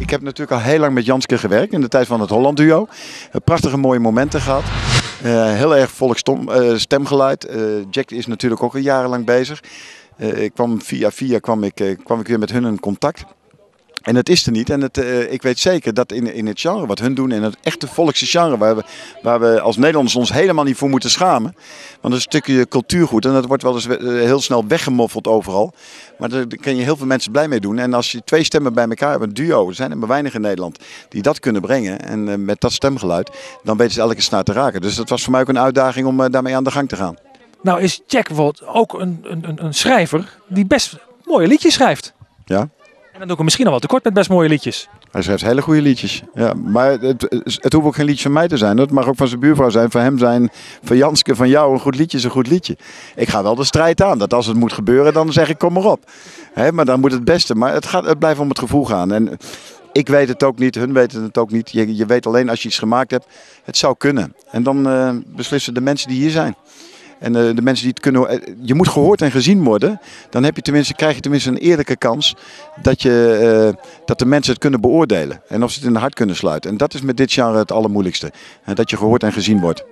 Ik heb natuurlijk al heel lang met Janske gewerkt in de tijd van het Holland Duo. Prachtige mooie momenten gehad. Heel erg volksstemgeluid. Jack is natuurlijk ook al jarenlang bezig. Via kwam ik weer met hun in contact. En het is er niet. En ik weet zeker dat in het genre wat hun doen, in het echte volkse genre, waar we als Nederlanders ons helemaal niet voor moeten schamen. Want dat is een stukje cultuurgoed en dat wordt wel eens heel snel weggemoffeld overal. Maar daar kan je heel veel mensen blij mee doen. En als je 2 stemmen bij elkaar hebt, een duo, er zijn er maar weinig in Nederland die dat kunnen brengen. En met dat stemgeluid, dan weten ze elke snaar te raken. Dus dat was voor mij ook een uitdaging om daarmee aan de gang te gaan. Nou is Jack bijvoorbeeld ook een schrijver die best mooie liedjes schrijft. Ja. En dan doe ik hem misschien al wat tekort met best mooie liedjes. Hij schrijft hele goede liedjes. Ja, maar het hoeft ook geen liedje van mij te zijn. Het mag ook van zijn buurvrouw zijn, van hem zijn, van Janske, van jou. Een goed liedje is een goed liedje. Ik ga wel de strijd aan. Dat als het moet gebeuren, dan zeg ik kom maar op. Maar dan moet het beste. Maar het blijft om het gevoel gaan. En ik weet het ook niet, hun weten het ook niet. Je weet alleen als je iets gemaakt hebt, het zou kunnen. En dan beslissen de mensen die hier zijn. En de mensen die het kunnen, je moet gehoord en gezien worden. Dan krijg je tenminste een eerlijke kans dat de mensen het kunnen beoordelen. En of ze het in de hart kunnen sluiten. En dat is met dit genre het allermoeilijkste. Dat je gehoord en gezien wordt.